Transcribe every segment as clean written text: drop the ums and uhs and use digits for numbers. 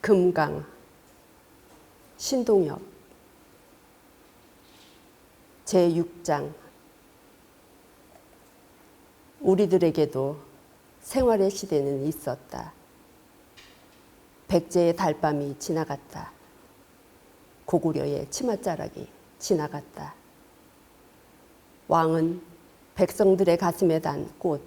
금강, 신동엽. 제6장. 우리들에게도 생활의 시대는 있었다. 백제의 달밤이 지나갔다. 고구려의 치맛자락이 지나갔다. 왕은 백성들의 가슴에 단 꽃,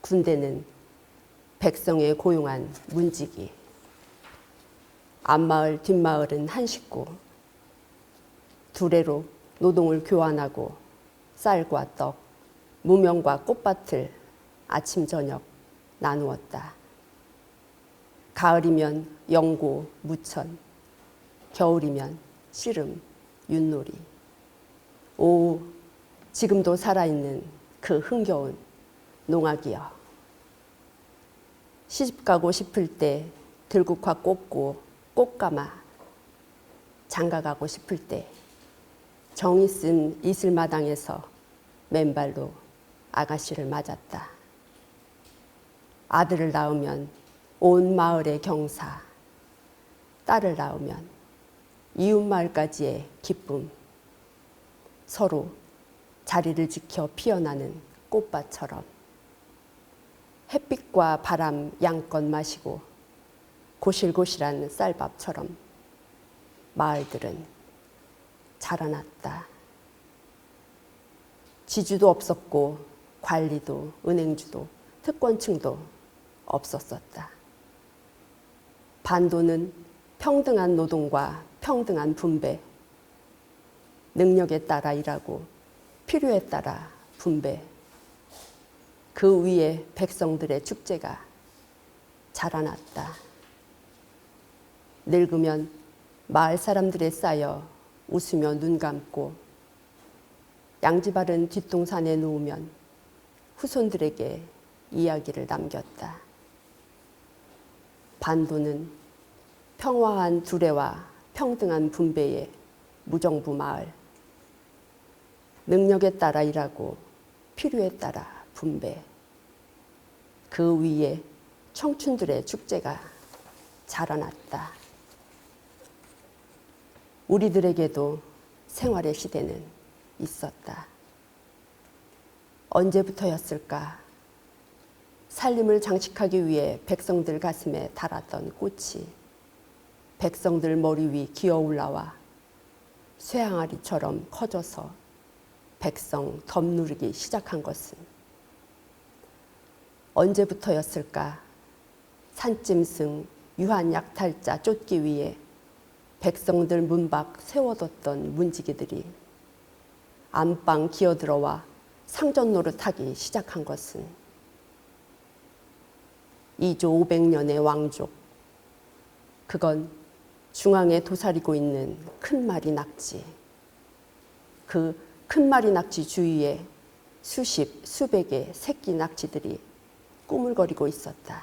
군대는 백성의 고용한 문지기, 앞마을 뒷마을은 한 식구, 두레로 노동을 교환하고 쌀과 떡, 무명과 꽃밭을 아침 저녁 나누었다. 가을이면 영고, 무천, 겨울이면 씨름, 윷놀이. 오, 지금도 살아있는 그 흥겨운 농악이여. 시집가고 싶을 때 들국화 꽂고 꽃가마, 장가가고 싶을 때 정이 쓴 이슬마당에서 맨발로 아가씨를 맞았다. 아들을 낳으면 온 마을의 경사, 딸을 낳으면 이웃마을까지의 기쁨, 서로 자리를 지켜 피어나는 꽃밭처럼 햇빛과 바람 양껏 마시고 고실고실한 쌀밥처럼 마을들은 자라났다. 지주도 없었고 관리도 은행주도 특권층도 없었었다. 반도는 평등한 노동과 평등한 분배, 능력에 따라 일하고 필요에 따라 분배, 그 위에 백성들의 축제가 자라났다. 늙으면 마을 사람들에 쌓여 웃으며 눈 감고 양지바른 뒷동산에 누우면 후손들에게 이야기를 남겼다. 반도는 평화한 두레와 평등한 분배의 무정부 마을, 능력에 따라 일하고 필요에 따라 분배, 그 위에 청춘들의 축제가 자라났다. 우리들에게도 생활의 시대는 있었다. 언제부터였을까? 살림을 장식하기 위해 백성들 가슴에 달았던 꽃이 백성들 머리 위 기어 올라와 쇠항아리처럼 커져서 백성 덤누르기 시작한 것은 언제부터였을까? 산짐승 유한약탈자 쫓기 위해 백성들 문 밖 세워뒀던 문지기들이 안방 기어들어와 상전 노릇하기 시작한 것은 2조 500년의 왕족, 그건 중앙에 도사리고 있는 큰 마리 낙지, 그 큰 마리 낙지 주위에 수십, 수백의 새끼 낙지들이 꾸물거리고 있었다.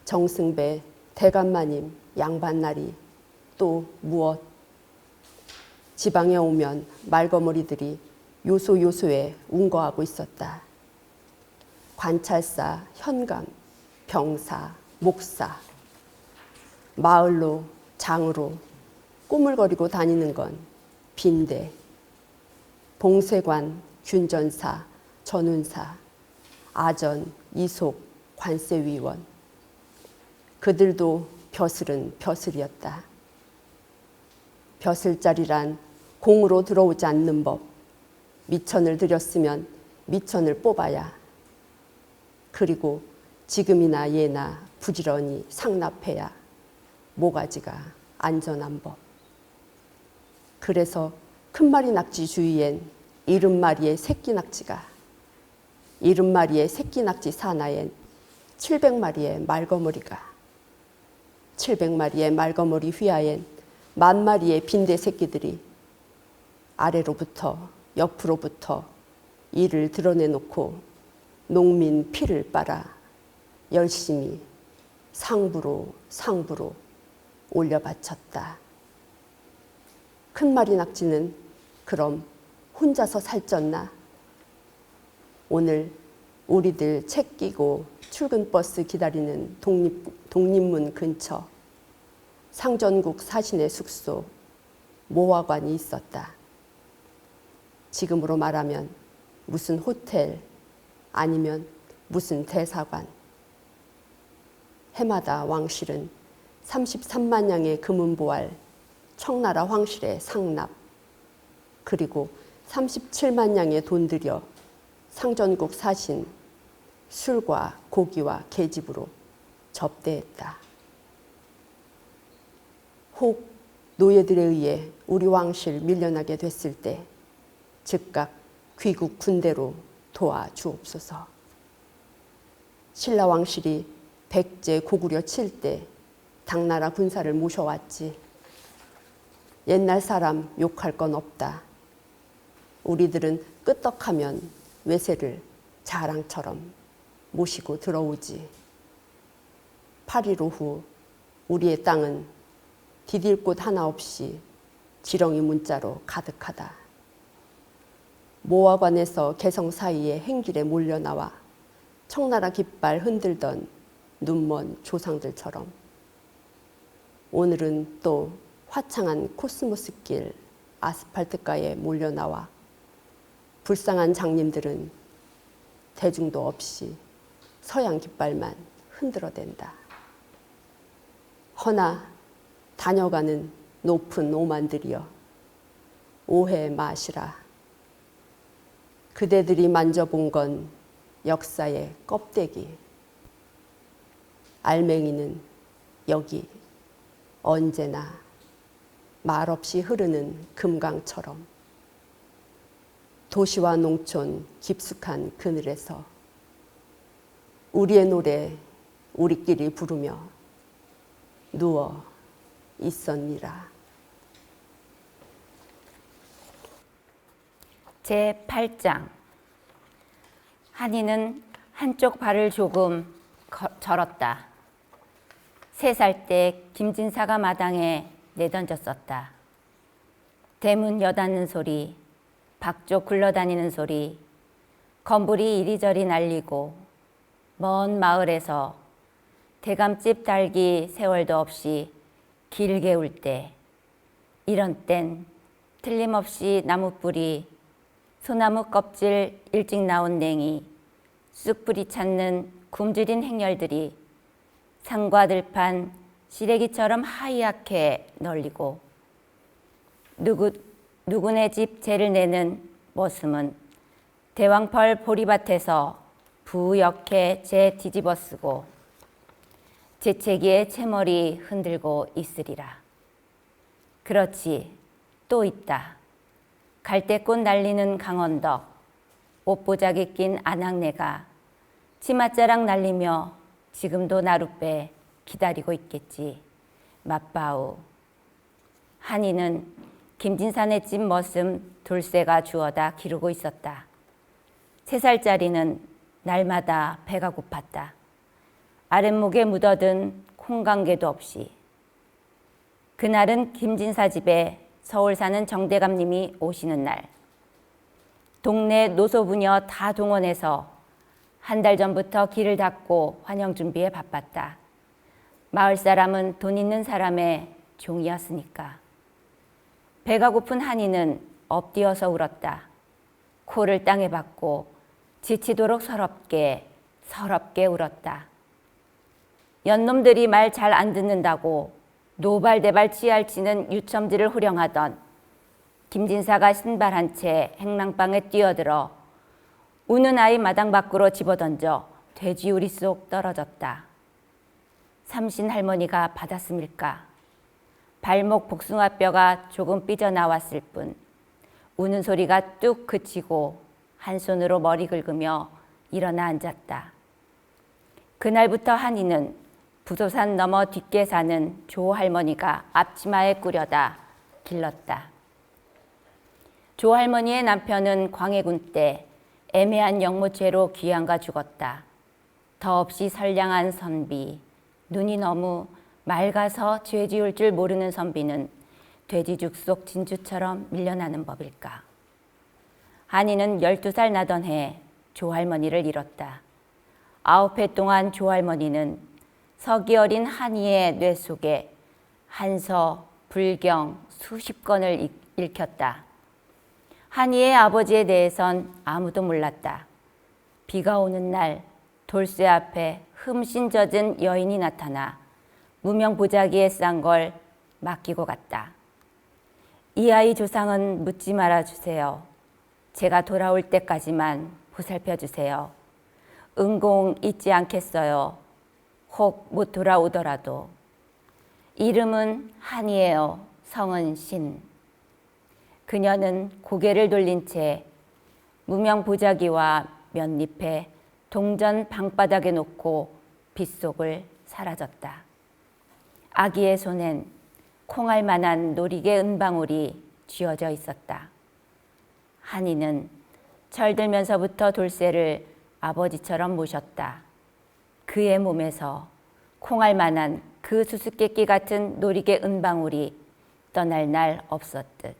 정승배, 대감마님, 양반나리, 또 무엇. 지방에 오면 말거머리들이 요소요소에 운거하고 있었다. 관찰사, 현감, 병사, 목사, 마을로, 장으로 꾸물거리고 다니는 건 빈대, 봉쇄관, 균전사, 전운사, 아전, 이속, 관세위원. 그들도 벼슬은 벼슬이었다. 벼슬자리란 공으로 들어오지 않는 법. 미천을 들였으면 미천을 뽑아야. 그리고 지금이나 예나 부지런히 상납해야 모가지가 안전한 법. 그래서 큰 마리 낙지 주위엔 70마리의 새끼 낙지가, 70마리의 새끼 낙지 사나엔 700마리의 말거머리가, 700마리의 말거머리 휘하엔 10,000마리의 빈대 새끼들이 아래로부터 옆으로부터 이를 드러내놓고 농민 피를 빨아 열심히 상부로 올려 바쳤다. 큰 마리 낙지는 그럼 혼자서 살쪘나? 오늘 우리들 책 끼고 출근버스 기다리는 독립문 근처 상전국 사신의 숙소 모화관이 있었다. 지금으로 말하면 무슨 호텔 아니면 무슨 대사관. 해마다 왕실은 33만 양의 금은보알 청나라 황실의 상납 그리고 37만 양의 돈 들여 상전국 사신 술과 고기와 계집으로 접대했다. 혹 노예들에 의해 우리 왕실 밀려나게 됐을 때 즉각 귀국 군대로 도와주옵소서. 신라 왕실이 백제 고구려 칠 때 당나라 군사를 모셔왔지. 옛날 사람 욕할 건 없다. 우리들은 끄떡하면 외세를 자랑처럼 모시고 들어오지. 8.15 후 우리의 땅은 디딜 곳 하나 없이 지렁이 문자로 가득하다. 모화관에서 개성 사이의 행길에 몰려나와 청나라 깃발 흔들던 눈먼 조상들처럼 오늘은 또 화창한 코스모스길 아스팔트가에 몰려나와 불쌍한 장님들은 대중도 없이 서양 깃발만 흔들어댄다. 허나 다녀가는 높은 오만들이여 오해 마시라. 그대들이 만져본 건 역사의 껍데기. 알맹이는 여기 언제나 말없이 흐르는 금강처럼 도시와 농촌 깊숙한 그늘에서 우리의 노래 우리끼리 부르며 누워 있었니라. 제8장. 한이는 한쪽 발을 조금 절었다. 3살 때 김진사가 마당에 내던졌었다. 대문 여닫는 소리, 박쪽 굴러다니는 소리, 건불이 이리저리 날리고 먼 마을에서 대감집 달기 세월도 없이 길게 울 때, 이런 땐 틀림없이 나무뿌리, 소나무 껍질 일찍 나온 냉이, 쑥뿌리 찾는 굶주린 행렬들이 산과 들판 시래기처럼 하얗게 널리고 누구네 집 재를 내는 머슴은 대왕펄 보리밭에서 부옇게 재 뒤집어 쓰고 재채기에 채머리 흔들고 있으리라. 그렇지, 또 있다. 갈대꽃 날리는 강언덕, 옷보자기 낀 아낙네가 치맛자락 날리며 지금도 나룻배 기다리고 있겠지. 맞바우. 한이는 김진산의 집 머슴 돌쇠가 주워다 기르고 있었다. 3살짜리는 날마다 배가 고팠다. 아랫목에 묻어든 콩강개도 없이. 그날은 김진사 집에 서울 사는 정대감님이 오시는 날. 동네 노소부녀 다 동원해서 한 달 전부터 길을 닦고 환영 준비에 바빴다. 마을 사람은 돈 있는 사람의 종이었으니까. 배가 고픈 한이는 엎드어서 울었다. 코를 땅에 박고 지치도록 서럽게 울었다. 연놈들이 말 잘 안 듣는다고 노발대발 치알치는 유첨지를 후령하던 김진사가 신발 한 채 행랑방에 뛰어들어 우는 아이 마당 밖으로 집어던져 돼지우리 속 떨어졌다. 삼신 할머니가 받았음일까? 발목 복숭아뼈가 조금 삐져나왔을 뿐 우는 소리가 뚝 그치고 한 손으로 머리 긁으며 일어나 앉았다. 그날부터 한이는 부소산 너머 뒷계 사는 조 할머니가 앞치마에 꾸려다 길렀다. 조 할머니의 남편은 광해군 때 애매한 영모죄로 귀양가 죽었다. 더없이 선량한 선비, 눈이 너무 맑아서 죄 지을 줄 모르는 선비는 돼지죽 속 진주처럼 밀려나는 법일까. 한이는 12살 나던 해 조 할머니를 잃었다. 9회 동안 조할머니는 서기 어린 한이의 뇌 속에 한서, 불경 수십 권을 읽혔다. 한이의 아버지에 대해선 아무도 몰랐다. 비가 오는 날 돌쇠 앞에 흠씬 젖은 여인이 나타나 무명 보자기에 싼 걸 맡기고 갔다. 이 아이 조상은 묻지 말아 주세요. 제가 돌아올 때까지만 보살펴 주세요. 은공 잊지 않겠어요. 혹 못 돌아오더라도. 이름은 한이에요. 성은 신. 그녀는 고개를 돌린 채 무명 보자기와 몇 잎에 동전 방바닥에 놓고 빗속을 사라졌다. 아기의 손엔 콩알 만한 노리개 은방울이 쥐어져 있었다. 한이는 철들면서부터 돌쇠를 아버지처럼 모셨다. 그의 몸에서 콩알 만한 그 수수께끼 같은 노리개 은방울이 떠날 날 없었듯.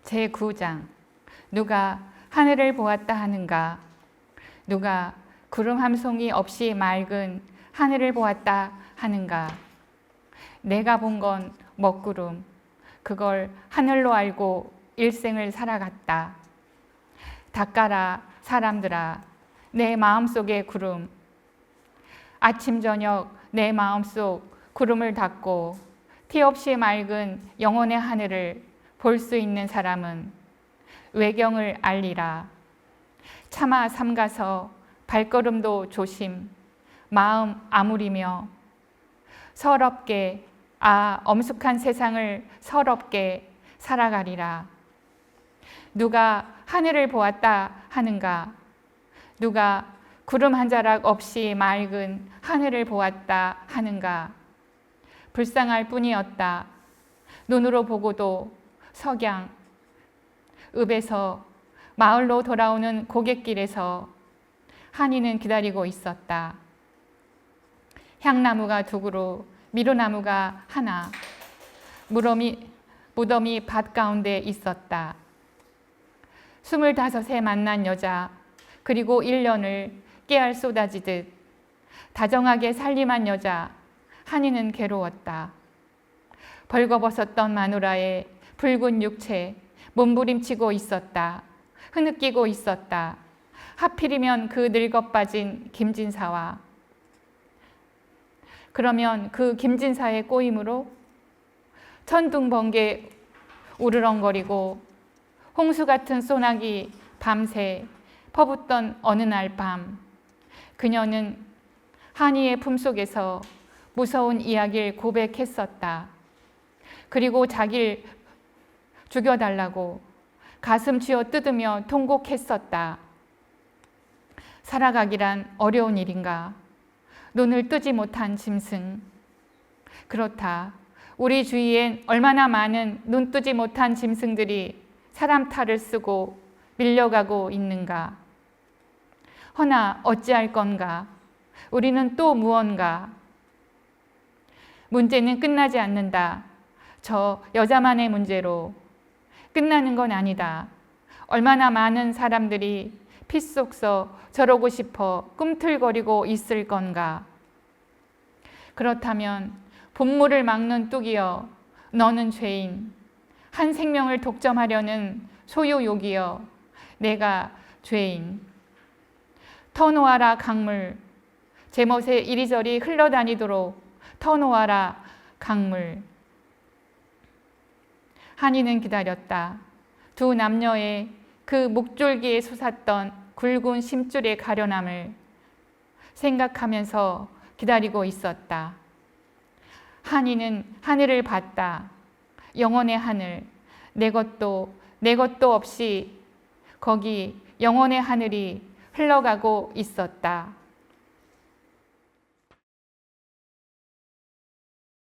제9장 누가 하늘을 보았다 하는가? 누가 구름 한 송이 없이 맑은 하늘을 보았다 하는가? 내가 본 건 먹구름, 그걸 하늘로 알고 일생을 살아갔다. 닦아라 사람들아, 내 마음속의 구름. 아침 저녁 내 마음속 구름을 닦고 티 없이 맑은 영혼의 하늘을 볼 수 있는 사람은 외경을 알리라. 차마 삼가서 발걸음도 조심, 마음 아무리며 서럽게, 엄숙한 세상을 서럽게 살아가리라. 누가 하늘을 보았다 하는가? 누가 구름 한 자락 없이 맑은 하늘을 보았다 하는가? 불쌍할 뿐이었다. 눈으로 보고도 석양, 읍에서 마을로 돌아오는 고갯길에서 한이는 기다리고 있었다. 향나무가 두 그루, 미루나무가 하나, 무덤이 밭 가운데 있었다. 25에 만난 여자, 그리고 1년을 깨알 쏟아지듯 다정하게 살림한 여자, 한이는 괴로웠다. 벌거벗었던 마누라의 붉은 육체, 몸부림치고 있었다. 흐느끼고 있었다. 하필이면 그 늙어빠진 김진사와. 그러면 그 김진사의 꼬임으로 천둥번개 우르렁거리고 홍수 같은 소나기 밤새 퍼붓던 어느 날 밤, 그녀는 한이의 품속에서 무서운 이야기를 고백했었다. 그리고 자기를 죽여달라고 가슴 쥐어 뜯으며 통곡했었다. 살아가기란 어려운 일인가? 눈을 뜨지 못한 짐승. 그렇다. 우리 주위엔 얼마나 많은 눈 뜨지 못한 짐승들이 사람 탈을 쓰고 밀려가고 있는가? 허나 어찌할 건가? 우리는 또 무언가? 문제는 끝나지 않는다. 저 여자만의 문제로 끝나는 건 아니다. 얼마나 많은 사람들이 피 속서 저러고 싶어 꿈틀거리고 있을 건가? 그렇다면 본물을 막는 뚝이여, 너는 죄인. 한 생명을 독점하려는 소유욕이여, 내가 죄인. 터놓아라 강물, 제멋에 이리저리 흘러다니도록 터놓아라 강물. 한이는 기다렸다. 두 남녀의 그 목줄기에 솟았던 굵은 심줄의 가련함을 생각하면서 기다리고 있었다. 한이는 하늘을 봤다. 영원의 하늘, 내 것도 없이 거기 영원의 하늘이 흘러가고 있었다.